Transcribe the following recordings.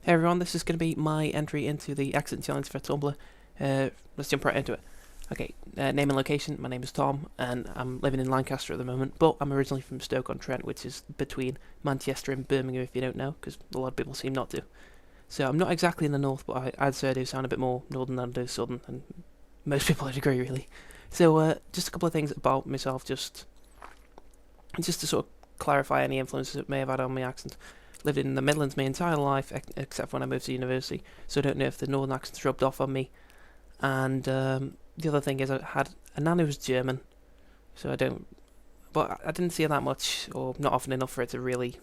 Hey everyone, this is going to be my entry into the accent challenge for Tumblr. Let's jump right into it. Okay, name and location. My name is Tom, and I'm living in Lancaster at the moment, but I'm originally from Stoke-on-Trent, which is between Manchester and Birmingham, if you don't know, because a lot of people seem not to. So I'm not exactly in the north, but I'd say I do sound a bit more northern than I do southern, and most people would agree, really. So just a couple of things about myself, just to sort of clarify any influences it may have had on my accent. Lived in the Midlands my entire life, except when I moved to university, so I don't know if the northern accent's rubbed off on me. And the other thing is, I had a nan who was German, so but I didn't see her that much, or not often enough for it to really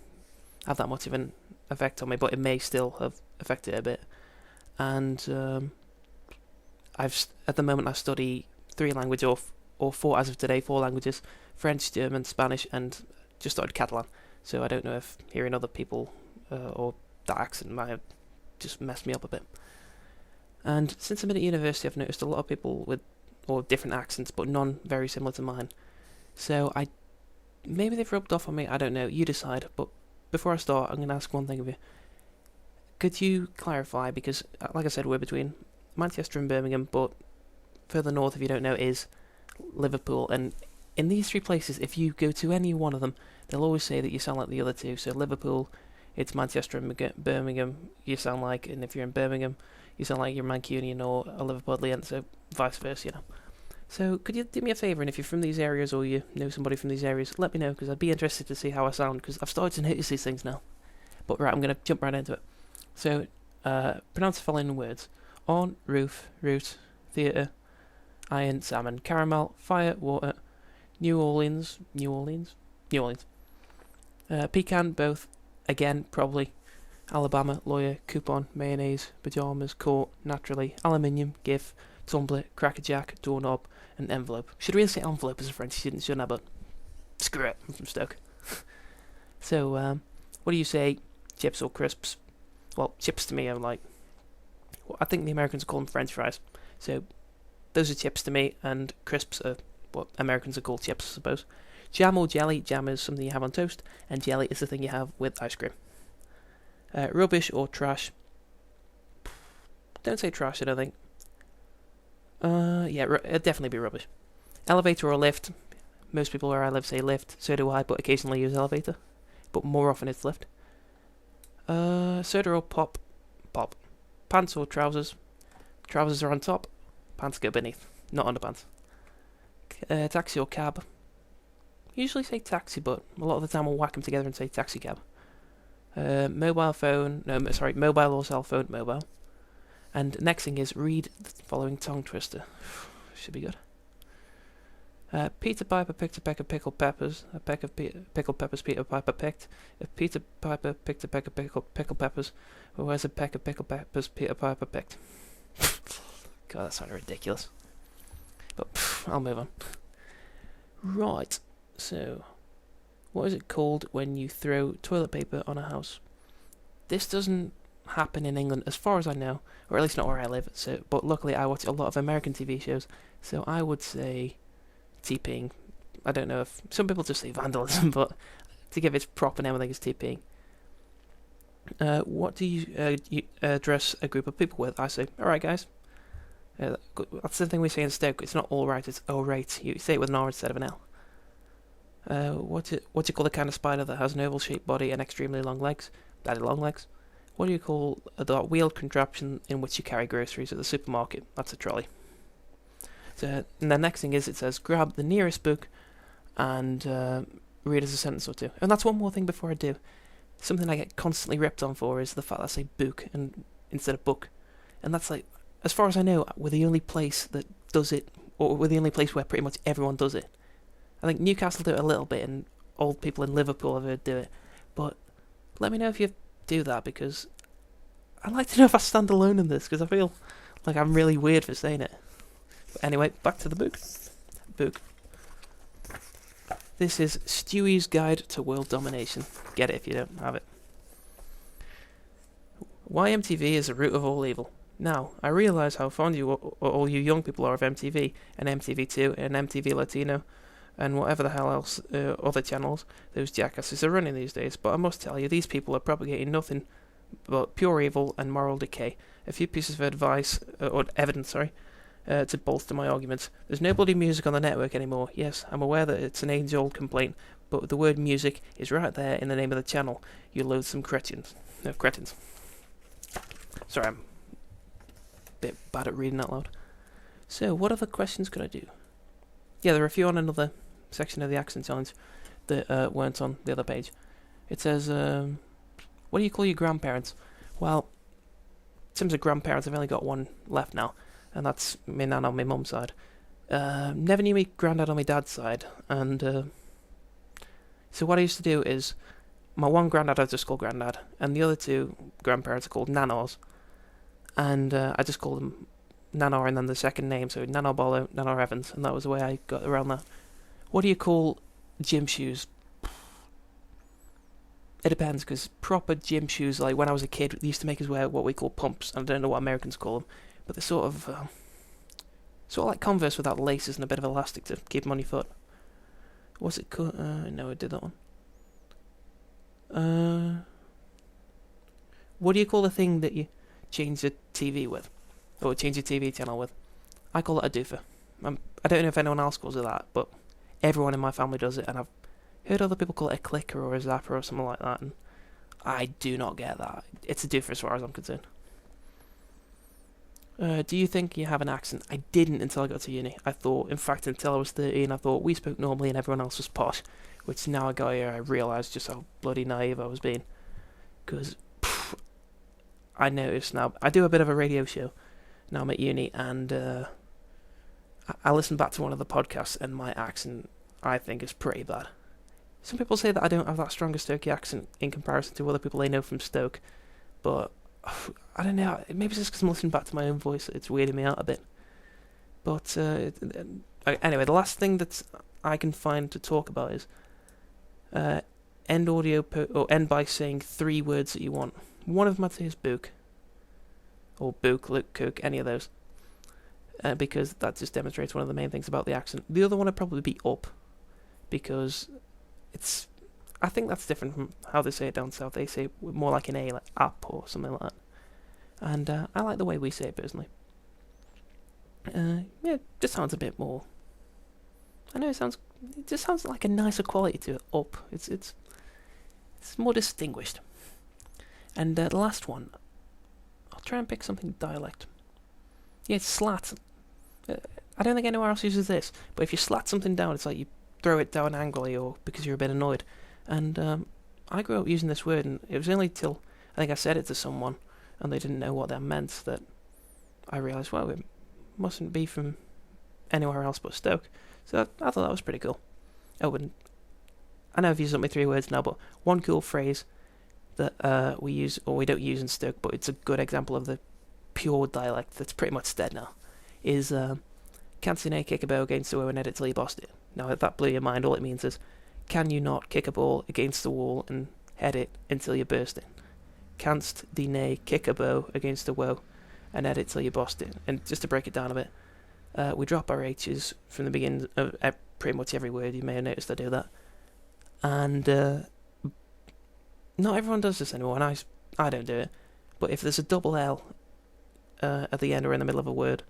have that much of an effect on me, but it may still have affected it a bit. And at the moment I study three languages, or four as of today, four languages: French, German, Spanish, and just started Catalan. So I don't know if hearing other people or that accent might have just messed me up a bit. And since I'm at university, I've noticed a lot of people with different accents, but none very similar to mine. So maybe they've rubbed off on me. I don't know. You decide. But before I start, I'm going to ask one thing of you. Could you clarify? Because, like I said, we're between Manchester and Birmingham, but further north, if you don't know, is Liverpool. And in these three places, if you go to any one of them, they'll always say that you sound like the other two. So Liverpool, it's Manchester and Birmingham, you sound like, and if you're in Birmingham, you sound like you're Mancunian or a Liverpudlian, so vice versa, you know. So could you do me a favour, and if you're from these areas or you know somebody from these areas, let me know, because I'd be interested to see how I sound, because I've started to notice these things now. But right, I'm going to jump right into it. So, pronounce the following words: on, roof, root, theatre, iron, salmon, caramel, fire, water, New Orleans. Pecan, both, again, probably, Alabama, lawyer, coupon, mayonnaise, pajamas, court, naturally, aluminium, GIF, tumbler, crackerjack, doorknob, and envelope. Should really say envelope as a French student, shouldn't I? But screw it, I'm from Stoke. So, what do you say, chips or crisps? Well, chips to me are like, I think the Americans call them French fries. So, those are chips to me, and crisps are what Americans are called chips, I suppose. Jam or jelly? Jam is something you have on toast, and jelly is the thing you have with ice cream. Rubbish or trash? Don't say trash, I don't think. It'd definitely be rubbish. Elevator or lift? Most people where I live say lift, so do I, but occasionally use elevator. But more often it's lift. Soda or pop? Pop. Pants or trousers? Trousers are on top, pants go beneath, not underpants. Taxi or cab? Usually say taxi, but a lot of the time we'll whack them together and say taxi cab. Mobile or cell phone, mobile. And next thing is read the following tongue twister. Should be good. Peter Piper picked a peck of pickled peppers. A peck of pickled peppers Peter Piper picked. If Peter Piper picked a peck of pickled peppers, well, where's a peck of pickled peppers Peter Piper picked? God, that sounded ridiculous. But I'll move on. Right, so what is it called when you throw toilet paper on a house? This doesn't happen in England, as far as I know, or at least not where I live. So, but luckily I watch a lot of American TV shows, so I would say TPing. I don't know if some people just say vandalism, but to give its proper name, I think it's TPing. What do you address a group of people with? I say, alright guys. That's the thing we say in Stoke. It's not alright, it's alright. You say it with an R instead of an L. What do you call the kind of spider that has an oval-shaped body and extremely long legs? Very long legs. What do you call the wheeled contraption in which you carry groceries at the supermarket? That's a trolley. So, and the next thing is, it says, grab the nearest book and read as a sentence or two. And that's one more thing before I do. Something I get constantly ripped on for is the fact that I say book and instead of book. And that's like, as far as I know, we're the only place that does it, or we're the only place where pretty much everyone does it. I think Newcastle do it a little bit, and old people in Liverpool have heard do it. But let me know if you do that, because I'd like to know if I stand alone in this, because I feel like I'm really weird for saying it. But anyway, back to the book. This is Stewie's Guide to World Domination. Get it if you don't have it. Why MTV is the root of all evil. Now, I realise how fond all you young people are of MTV, and MTV2, and MTV Latino, and whatever the hell else other channels those jackasses are running these days, but I must tell you, these people are propagating nothing but pure evil and moral decay. A few pieces of advice, or evidence, sorry, to bolster my arguments. There's no bloody music on the network anymore. Yes, I'm aware that it's an age-old complaint, but the word music is right there in the name of the channel. You loathsome cretins. No, cretins. Sorry, I'm a bit bad at reading out loud. So, what other questions could I do? Yeah, there are a few on another section of the accent challenge that weren't on the other page. It says, what do you call your grandparents? Well, in terms of grandparents, I've only got one left now, and that's my nan on my mum's side. Never knew me granddad on my dad's side, and so what I used to do is, my one granddad I just called granddad, and the other two grandparents are called nanos, and I just called them Nanor and then the second name, so Nanor Bollo, Nanor Evans, and that was the way I got around that. What do you call gym shoes? It depends, because proper gym shoes, like when I was a kid, they used to make us wear what we call pumps, and I don't know what Americans call them, but they're sort of like Converse without laces and a bit of elastic to keep them on your foot. What's it called? No, I did that one. What do you call the thing that you change the TV with? Or change your TV channel with? I call it a doofer. I don't know if anyone else calls it that, but everyone in my family does it, and I've heard other people call it a clicker or a zapper or something like that, and I do not get that. It's a doofer as far as I'm concerned. Do you think you have an accent? I didn't until I got to uni. I thought, in fact, until I was 13, I thought we spoke normally and everyone else was posh, which now I got here, I realised just how bloody naive I was being. Because I noticed now, I do a bit of a radio show. Now I'm at uni, and I listened back to one of the podcasts, and my accent, I think, is pretty bad. Some people say that I don't have that strong a Stokie accent in comparison to other people they know from Stoke, but I don't know, maybe it's just because I'm listening back to my own voice, it's weirding me out a bit. But anyway, the last thing that I can find to talk about is end by saying 3 words that you want. One of them I'd say is book. Or book, look, cook, any of those. Because that just demonstrates one of the main things about the accent. The other one would probably be up. Because I think that's different from how they say it down south. They say it more like an A, like up or something like that. And I like the way we say it personally. Yeah, it just sounds a bit more... I know it just sounds like a nicer quality to it, up. It's more distinguished. And the last one... I'll try and pick something dialect. Yeah, it's slat. I don't think anyone else uses this, but if you slat something down, it's like you throw it down angrily or because you're a bit annoyed. And I grew up using this word, and it was only till I think I said it to someone, and they didn't know what that meant, that I realised, well, it mustn't be from anywhere else but Stoke. So I thought that was pretty cool. I know I've used up my 3 words now, but one cool phrase that we use, or we don't use in Stoke, but it's a good example of the pure dialect that's pretty much dead now, is can't see no kick a ball against the wall and head it till you bossed it. Now, if that blew your mind, all it means is, can you not kick a ball against the wall and head it until you burst it? Canst thee nay kick a bow against the wall and head it till you bossed it? And just to break it down a bit, we drop our H's from the beginning of pretty much every word. You may have noticed I do that. And not everyone does this anymore, and I don't do it. But if there's a double L at the end or in the middle of a word,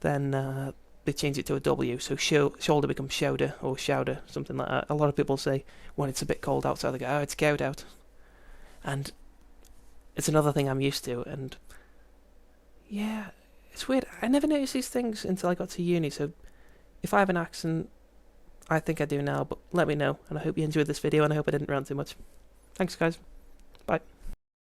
then they change it to a W, so shoulder becomes shoulder or shouder, something like that. A lot of people say when it's a bit cold outside, they go, oh, it's cold out. And it's another thing I'm used to, and yeah, it's weird. I never noticed these things until I got to uni, so if I have an accent, I think I do now, but let me know, and I hope you enjoyed this video, and I hope I didn't rant too much. Thanks, guys. Bye.